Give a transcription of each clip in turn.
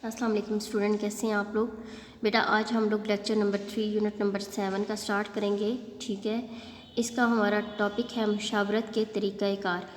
السلام علیکم اسٹوڈنٹ، کیسے ہیں آپ لوگ؟ بیٹا آج ہم لوگ لیکچر نمبر 3 یونٹ نمبر 7 کا سٹارٹ کریں گے. ٹھیک ہے، اس کا ہمارا ٹاپک ہے مشاورت کے طریقہ کار.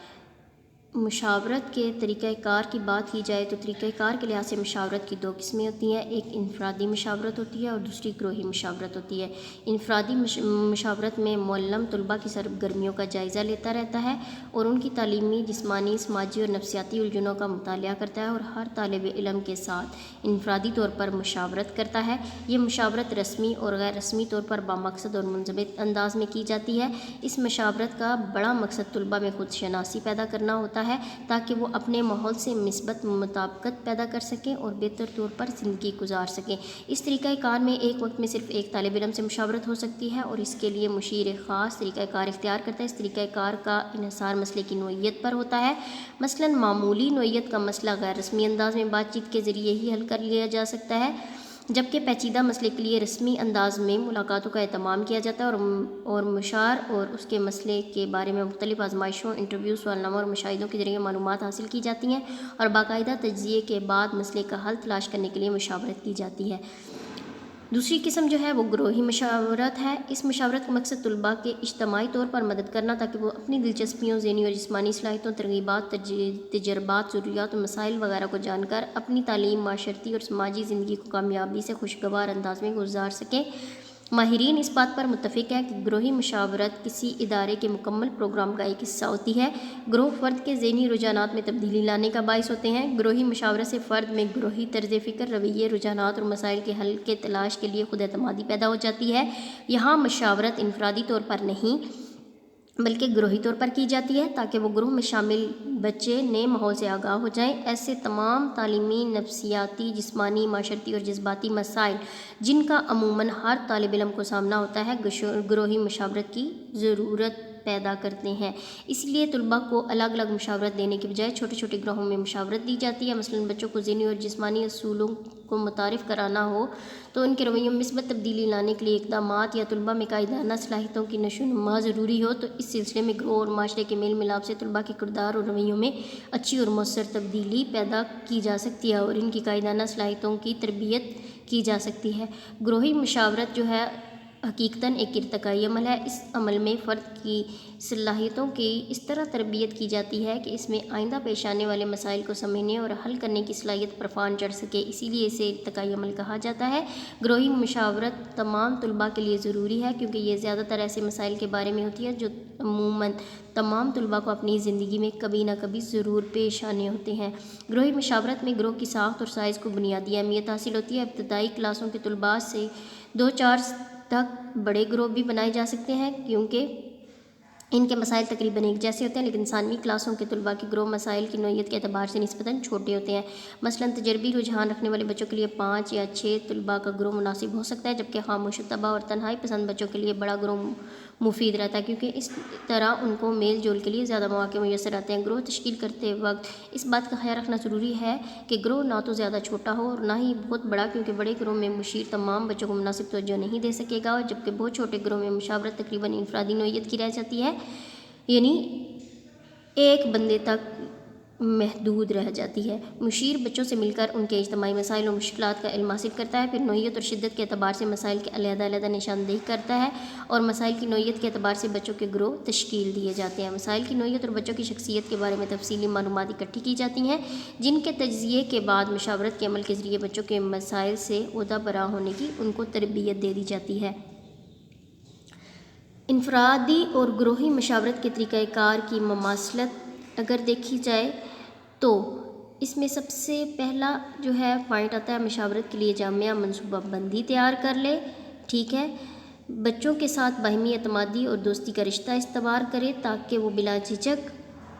مشاورت کے طریقہ کار کی بات کی جائے تو طریقہ کار کے لحاظ سے مشاورت کی دو قسمیں ہوتی ہیں. ایک انفرادی مشاورت ہوتی ہے اور دوسری گروہی مشاورت ہوتی ہے. انفرادی مشاورت میں معلم طلباء کی سرگرمیوں کا جائزہ لیتا رہتا ہے اور ان کی تعلیمی، جسمانی، سماجی اور نفسیاتی الجھنوں کا مطالعہ کرتا ہے اور ہر طالب علم کے ساتھ انفرادی طور پر مشاورت کرتا ہے. یہ مشاورت رسمی اور غیر رسمی طور پر بامقصد اور منضبط انداز میں کی جاتی ہے. اس مشاورت کا بڑا مقصد طلباء میں خود شناسی پیدا کرنا ہوتا ہے تاکہ وہ اپنے ماحول سے مثبت مطابقت پیدا کر سکیں اور بہتر طور پر زندگی گزار سکیں. اس طریقہ کار میں ایک وقت میں صرف ایک طالب علم سے مشاورت ہو سکتی ہے اور اس کے لیے مشیر خاص طریقہ کار اختیار کرتا ہے. اس طریقہ کار کا انحصار مسئلے کی نوعیت پر ہوتا ہے. مثلاً معمولی نوعیت کا مسئلہ غیر رسمی انداز میں بات چیت کے ذریعے ہی حل کر لیا جا سکتا ہے، جبکہ پیچیدہ مسئلے کے لیے رسمی انداز میں ملاقاتوں کا اہتمام کیا جاتا ہے اور مشار اور اس کے مسئلے کے بارے میں مختلف آزمائشوں، انٹرویو، سوالناموں اور مشاہدوں کے ذریعے معلومات حاصل کی جاتی ہیں اور باقاعدہ تجزیے کے بعد مسئلے کا حل تلاش کرنے کے لیے مشاورت کی جاتی ہے. دوسری قسم جو ہے وہ گروہی مشاورت ہے. اس مشاورت کا مقصد طلباء کے اجتماعی طور پر مدد کرنا تاکہ وہ اپنی دلچسپیوں، ذہنی اور جسمانی صلاحیتوں، ترغیبات، تجربات، ضروریات اور مسائل وغیرہ کو جان کر اپنی تعلیم، معاشرتی اور سماجی زندگی کو کامیابی سے خوشگوار انداز میں گزار سکیں. ماہرین اس بات پر متفق ہیں کہ گروہی مشاورت کسی ادارے کے مکمل پروگرام کا ایک حصہ ہوتی ہے. گروہ فرد کے ذہنی رجحانات میں تبدیلی لانے کا باعث ہوتے ہیں. گروہی مشاورت سے فرد میں گروہی طرز فکر، رویے، رجحانات اور مسائل کے حل کے تلاش کے لیے خود اعتمادی پیدا ہو جاتی ہے. یہاں مشاورت انفرادی طور پر نہیں بلکہ گروہی طور پر کی جاتی ہے تاکہ وہ گروہ میں شامل بچے نئے ماحول سے آگاہ ہو جائیں. ایسے تمام تعلیمی، نفسیاتی، جسمانی، معاشرتی اور جذباتی مسائل جن کا عموماً ہر طالب علم کو سامنا ہوتا ہے گروہی مشاورت کی ضرورت پیدا کرتے ہیں. اس لیے طلباء کو الگ الگ مشاورت دینے کے بجائے چھوٹے چھوٹے گروہوں میں مشاورت دی جاتی ہے. مثلاً بچوں کو ذہنی اور جسمانی اصولوں کو متعارف کرانا ہو تو ان کے رویوں میں مثبت تبدیلی لانے کے لیے اقدامات، یا طلباء میں قائدانہ صلاحیتوں کی نشو و نما ضروری ہو تو اس سلسلے میں گروہ اور معاشرے کے میل ملاپ سے طلباء کے کردار اور رویوں میں اچھی اور مؤثر تبدیلی پیدا کی جا سکتی ہے اور ان کی قائدانہ صلاحیتوں کی تربیت کی جا سکتی ہے. گروہی مشاورت جو ہے حقیقتاً ایک ارتقائی عمل ہے. اس عمل میں فرد کی صلاحیتوں کی اس طرح تربیت کی جاتی ہے کہ اس میں آئندہ پیش آنے والے مسائل کو سمجھنے اور حل کرنے کی صلاحیت پروان چڑھ سکے. اسی لیے اسے ارتقائی عمل کہا جاتا ہے. گروہی مشاورت تمام طلباء کے لیے ضروری ہے کیونکہ یہ زیادہ تر ایسے مسائل کے بارے میں ہوتی ہے جو عموماً تمام طلباء کو اپنی زندگی میں کبھی نہ کبھی ضرور پیش آنے ہوتے ہیں. گروہی مشاورت میں گروہ کی ساخت اور سائز کو بنیادی اہمیت حاصل ہوتی ہے. ابتدائی کلاسوں کے طلباء سے 2-4 تک بڑے گروہ بھی بنائے جا سکتے ہیں کیونکہ ان کے مسائل تقریباً ایک جیسے ہوتے ہیں، لیکن ثانوی کلاسوں کے طلباء کے گروہ مسائل کی نوعیت کے اعتبار سے نسبتاً چھوٹے ہوتے ہیں. مثلاً تجربی رجحان رکھنے والے بچوں کے لیے 5 یا 6 طلباء کا گروہ مناسب ہو سکتا ہے، جبکہ خاموش طبع اور تنہائی پسند بچوں کے لیے بڑا گروہ مفید رہتا ہے کیونکہ اس طرح ان کو میل جول کے لیے زیادہ مواقع میسر آتے ہیں. گروہ تشکیل کرتے وقت اس بات کا خیال رکھنا ضروری ہے کہ گروہ نہ تو زیادہ چھوٹا ہو اور نہ ہی بہت بڑا، کیونکہ بڑے گروہ میں مشیر تمام بچوں کو مناسب توجہ نہیں دے سکے گا، جبکہ بہت چھوٹے گروہ میں مشاورت تقریباً انفرادی نوعیت کی رہ جاتی ہے، یعنی ایک بندے تک محدود رہ جاتی ہے. مشیر بچوں سے مل کر ان کے اجتماعی مسائل اور مشکلات کا علم حاصل کرتا ہے، پھر نوعیت اور شدت کے اعتبار سے مسائل کی علیحدہ علیحدہ نشاندہی کرتا ہے اور مسائل کی نوعیت کے اعتبار سے بچوں کے گروہ تشکیل دیے جاتے ہیں. مسائل کی نوعیت اور بچوں کی شخصیت کے بارے میں تفصیلی معلومات اکٹھی کی جاتی ہیں جن کے تجزیے کے بعد مشاورت کے عمل کے ذریعے بچوں کے مسائل سے عہدہ برآں ہونے کی ان کو تربیت دے دی جاتی ہے. انفرادی اور گروہی مشاورت کے طریقہ کار کی مماثلت اگر دیکھی جائے تو اس میں سب سے پہلا جو ہے پوائنٹ آتا ہے مشاورت کے لیے جامع منصوبہ بندی تیار کر لے. ٹھیک ہے، بچوں کے ساتھ باہمی اعتمادی اور دوستی کا رشتہ استوار کرے تاکہ وہ بلا جھجک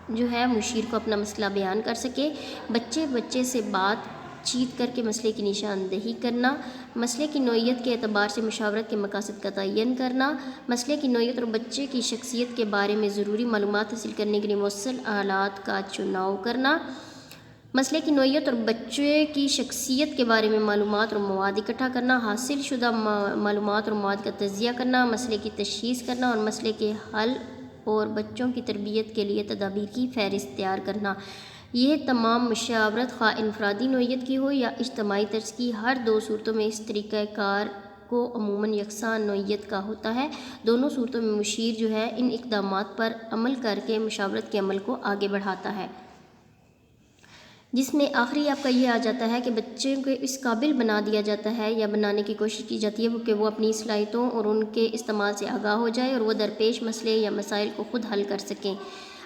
جو ہے مشیر کو اپنا مسئلہ بیان کر سکے. بچے سے بات چیت کر کے مسئلے کی نشاندہی کرنا، مسئلے کی نوعیت کے اعتبار سے مشاورت کے مقاصد کا تعین کرنا، مسئلے کی نوعیت اور بچے کی شخصیت کے بارے میں ضروری معلومات حاصل کرنے کے لیے مؤثر آلات کا چناؤ کرنا، مسئلے کی نوعیت اور بچے کی شخصیت کے بارے میں معلومات اور مواد اکٹھا کرنا، حاصل شدہ معلومات اور مواد کا تجزیہ کرنا، مسئلے کی تشخیص کرنا اور مسئلے کے حل اور بچوں کی تربیت کے لیے تدابیر کی فہرست تیار کرنا. یہ تمام مشاورت خواہ انفرادی نوعیت کی ہو یا اجتماعی طرز کی، ہر دو صورتوں میں اس طریقہ کار کو عموماً یکساں نوعیت کا ہوتا ہے۔ دونوں صورتوں میں مشیر جو ہے ان اقدامات پر عمل کر کے مشاورت کے عمل کو آگے بڑھاتا ہے، جس میں آخری آپ کا یہ آ جاتا ہے کہ بچے کو اس قابل بنا دیا جاتا ہے یا بنانے کی کوشش کی جاتی ہے کہ وہ اپنی صلاحیتوں اور ان کے استعمال سے آگاہ ہو جائے اور وہ درپیش مسئلے یا مسائل کو خود حل کر سکیں۔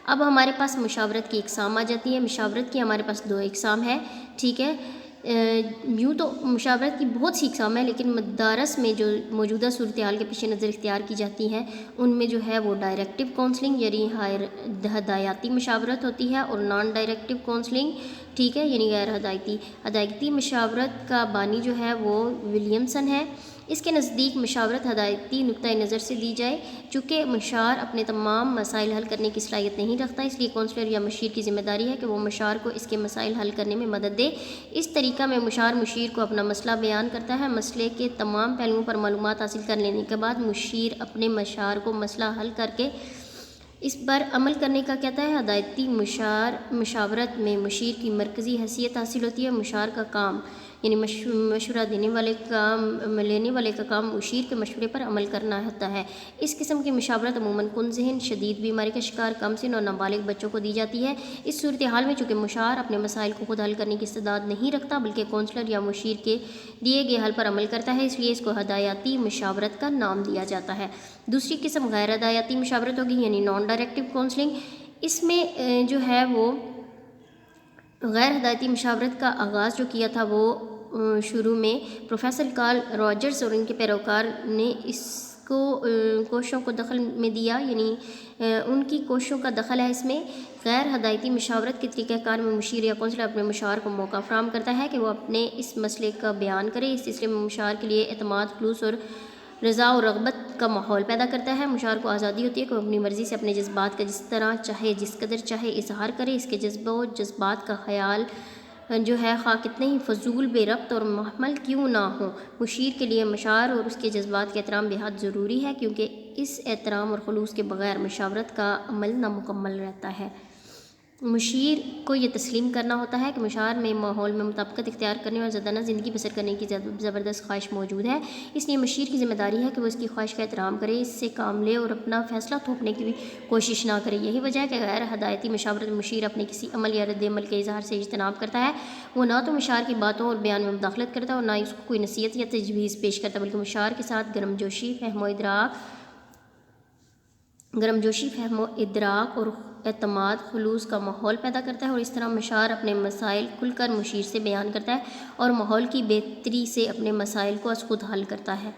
اب ہمارے پاس مشاورت کی اقسام آ جاتی ہے۔ مشاورت کی ہمارے پاس دو اقسام ہے، ٹھیک ہے۔ یوں تو مشاورت کی بہت سی اقسام ہیں، لیکن مدارس میں جو موجودہ صورتحال کے پیش نظر اختیار کی جاتی ہیں ان میں جو ہے وہ ڈائریکٹیو کونسلنگ یعنی ہدایاتی مشاورت ہوتی ہے، اور نان ڈائریکٹیو کونسلنگ، ٹھیک ہے، یعنی غیر ہدایتی۔ ہدایتی مشاورت کا بانی جو ہے وہ ولیمسن ہے۔ اس کے نزدیک مشاورت ہدایتی نقطۂ نظر سے دی جائے، چونکہ مشار اپنے تمام مسائل حل کرنے کی صلاحیت نہیں رکھتا، اس لیے کونسلر یا مشیر کی ذمہ داری ہے کہ وہ مشار کو اس کے مسائل حل کرنے میں مدد دے۔ اس طریقہ میں مشیر کو اپنا مسئلہ بیان کرتا ہے۔ مسئلے کے تمام پہلوؤں پر معلومات حاصل کر لینے کے بعد مشیر اپنے مشار کو مسئلہ حل کر کے اس پر عمل کرنے کا کہتا ہے۔ ہدایتی مشاورت میں مشیر کی مرکزی حیثیت حاصل ہوتی ہے۔ مشار کا کام یعنی مشورہ لینے والے کا کام مشیر کے مشورے پر عمل کرنا ہوتا ہے۔ اس قسم کی مشاورت عموماً کن ذہن، شدید بیماری کا شکار، کم سن اور نابالغ بچوں کو دی جاتی ہے۔ اس صورتحال میں چونکہ مشار اپنے مسائل کو خود حل کرنے کی استعداد نہیں رکھتا بلکہ کونسلر یا مشیر کے دیے گئے حل پر عمل کرتا ہے، اس لیے اس کو ہدایاتی مشاورت کا نام دیا جاتا ہے۔ دوسری قسم غیر ہدایاتی مشاورت ہوگی یعنی نان ڈائریکٹیو کونسلنگ۔ اس میں جو ہے وہ غیر ہدایتی مشاورت کا آغاز جو کیا تھا وہ شروع میں پروفیسر کارل راجرز اور ان کے پیروکار نے اس کو کوششوں کو دخل میں دیا، یعنی ان کی کوششوں کا دخل ہے اس میں۔ غیر ہدایتی مشاورت کے طریقہ کار میں مشیر یا کونسلر اپنے مشار کو موقع فراہم کرتا ہے کہ وہ اپنے اس مسئلے کا بیان کرے۔ اس سلسلے میں مشار کے لیے اعتماد، خلوص اور رضا و رغبت کا ماحول پیدا کرتا ہے۔ مشار کو آزادی ہوتی ہے کہ وہ اپنی مرضی سے اپنے جذبات کا جس طرح چاہے، جس قدر چاہے اظہار کرے۔ اس کے جذبوں و جذبات کا خیال جو ہے خواہ کتنے ہی فضول، بے ربط اور محمل کیوں نہ ہوں، مشیر کے لیے مشار اور اس کے جذبات کا احترام بے حد ضروری ہے، کیونکہ اس احترام اور خلوص کے بغیر مشاورت کا عمل نامکمل رہتا ہے۔ مشیر کو یہ تسلیم کرنا ہوتا ہے کہ مشار میں ماحول میں مطابقت اختیار کرنے اور زندانہ زندگی بسر کرنے کی زبردست خواہش موجود ہے، اس لیے مشیر کی ذمہ داری ہے کہ وہ اس کی خواہش کا احترام کرے، اس سے کام لے اور اپنا فیصلہ تھوپنے کی بھی کوشش نہ کرے۔ یہی وجہ ہے کہ غیر ہدایتی مشاورت میں مشیر اپنے کسی عمل یا رد عمل کے اظہار سے اجتناب کرتا ہے۔ وہ نہ تو مشار کی باتوں اور بیان میں مداخلت کرتا ہے اور نہ ہی اس کو کوئی نصیحت یا تجویز پیش کرتا، بلکہ مشار کے ساتھ گرمجوشی، فہم و ادراک اور اعتماد، خلوص کا ماحول پیدا کرتا ہے، اور اس طرح مشار اپنے مسائل کھل کر مشیر سے بیان کرتا ہے اور ماحول کی بہتری سے اپنے مسائل کو از خود حل کرتا ہے۔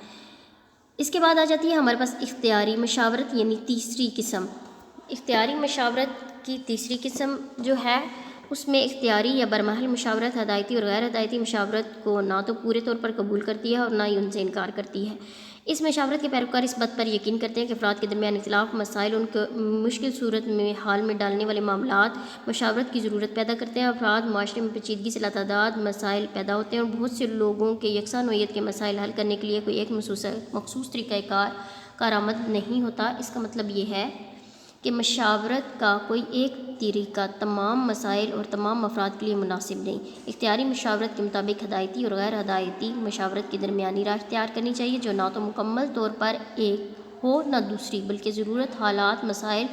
اس کے بعد آ جاتی ہے ہمارے پاس اختیاری مشاورت یعنی تیسری قسم۔ اختیاری مشاورت کی تیسری قسم جو ہے اس میں اختیاری یا برمحل مشاورت ہدایتی اور غیر ہدایتی مشاورت کو نہ تو پورے طور پر قبول کرتی ہے اور نہ ہی ان سے انکار کرتی ہے۔ اس مشاورت کے پیروکار اس بات پر یقین کرتے ہیں کہ افراد کے درمیان اختلاف مسائل ان کو مشکل صورت میں حال میں ڈالنے والے معاملات مشاورت کی ضرورت پیدا کرتے ہیں۔ افراد معاشرے میں پیچیدگی سے لاتعداد مسائل پیدا ہوتے ہیں اور بہت سے لوگوں کے یکساں نوعیت کے مسائل حل کرنے کے لیے کوئی ایک مخصوص طریقہ کارآمد نہیں ہوتا۔ اس کا مطلب یہ ہے کہ مشاورت کا کوئی ایک طریقہ تمام مسائل اور تمام افراد کے لیے مناسب نہیں۔ اختیاری مشاورت کے مطابق ہدایتی اور غیر ہدایتی مشاورت کی درمیانی راہ اختیار کرنی چاہیے، جو نہ تو مکمل طور پر ایک ہو نہ دوسری، بلکہ ضرورت، حالات، مسائل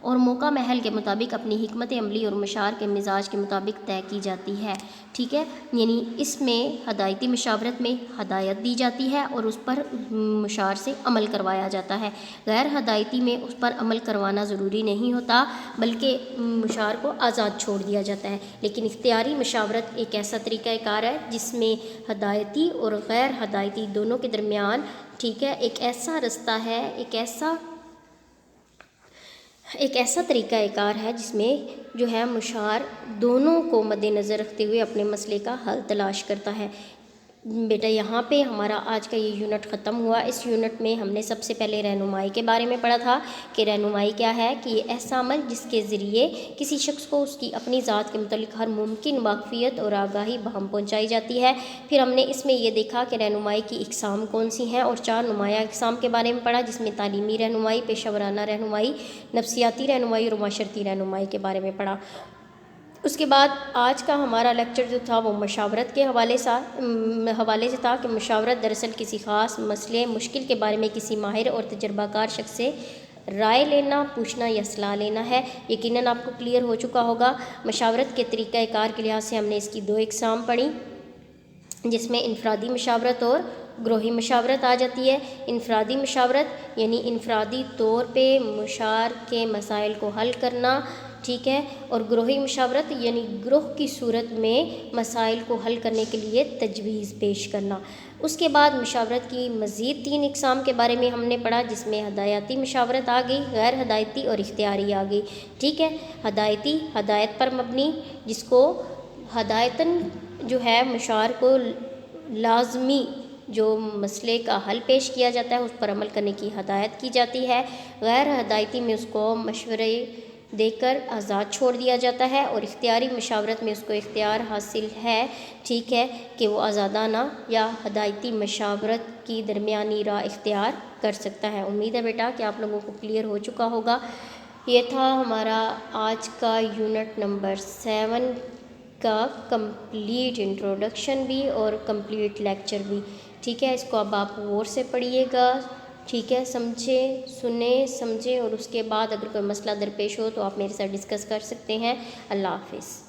اور موقع محل کے مطابق اپنی حکمت عملی اور مشار کے مزاج کے مطابق طے کی جاتی ہے، ٹھیک ہے۔ یعنی اس میں ہدایتی مشاورت میں ہدایت دی جاتی ہے اور اس پر مشار سے عمل کروایا جاتا ہے۔ غیر ہدایتی میں اس پر عمل کروانا ضروری نہیں ہوتا بلکہ مشار کو آزاد چھوڑ دیا جاتا ہے۔ لیکن اختیاری مشاورت ایک ایسا طریقہ کار ہے جس میں ہدایتی اور غیر ہدایتی دونوں کے درمیان، ٹھیک ہے، ایک ایسا رستہ ہے، ایک ایسا طریقہ کار ہے جس میں جو ہے مشار دونوں کو مد نظر رکھتے ہوئے اپنے مسئلے کا حل تلاش کرتا ہے۔ بیٹا یہاں پہ ہمارا آج کا یہ یونٹ ختم ہوا۔ اس یونٹ میں ہم نے سب سے پہلے رہنمائی کے بارے میں پڑھا تھا کہ رہنمائی کیا ہے، کہ یہ ایسا عمل جس کے ذریعے کسی شخص کو اس کی اپنی ذات کے متعلق ہر ممکن واقفیت اور آگاہی بہم پہنچائی جاتی ہے۔ پھر ہم نے اس میں یہ دیکھا کہ رہنمائی کی اقسام کون سی ہیں اور 4 نمایاں اقسام کے بارے میں پڑھا، جس میں تعلیمی رہنمائی، پیشہ ورانہ رہنمائی، نفسیاتی رہنمائی اور معاشرتی رہنمائی کے بارے میں پڑھا۔ اس کے بعد آج کا ہمارا لیکچر جو تھا وہ مشاورت کے حوالے سے تھا کہ مشاورت دراصل کسی خاص مسئلے مشکل کے بارے میں کسی ماہر اور تجربہ کار شخص سے رائے لینا، پوچھنا یا صلاح لینا ہے۔ یقیناً آپ کو کلیئر ہو چکا ہوگا۔ مشاورت کے طریقہ کار کے لحاظ سے ہم نے اس کی 2 اقسام پڑھی، جس میں انفرادی مشاورت اور گروہی مشاورت آ جاتی ہے۔ انفرادی مشاورت یعنی انفرادی طور پہ مشار کے مسائل کو حل کرنا، ٹھیک ہے، اور گروہی مشاورت یعنی گروہ کی صورت میں مسائل کو حل کرنے کے لیے تجویز پیش کرنا۔ اس کے بعد مشاورت کی مزید 3 اقسام کے بارے میں ہم نے پڑھا، جس میں ہدایتی مشاورت آ گئی، غیر ہدایتی اور اختیاری آ گئی، ٹھیک ہے۔ ہدایتی ہدایت پر مبنی، جس کو ہدایتاً جو ہے مشار کو لازمی جو مسئلے کا حل پیش کیا جاتا ہے اس پر عمل کرنے کی ہدایت کی جاتی ہے۔ غیر ہدایتی میں اس کو مشورے دے کر آزاد چھوڑ دیا جاتا ہے، اور اختیاری مشاورت میں اس کو اختیار حاصل ہے، ٹھیک ہے، کہ وہ آزادانہ یا ہدایتی مشاورت کی درمیانی راہ اختیار کر سکتا ہے۔ امید ہے بیٹا کہ آپ لوگوں کو کلیئر ہو چکا ہوگا۔ یہ تھا ہمارا آج کا یونٹ نمبر 7 کا کمپلیٹ انٹروڈکشن بھی اور کمپلیٹ لیکچر بھی، ٹھیک ہے۔ اس کو اب آپ غور سے پڑھیے گا، ٹھیک ہے، سمجھیں اور اس کے بعد اگر کوئی مسئلہ درپیش ہو تو آپ میرے ساتھ ڈسکس کر سکتے ہیں۔ اللہ حافظ۔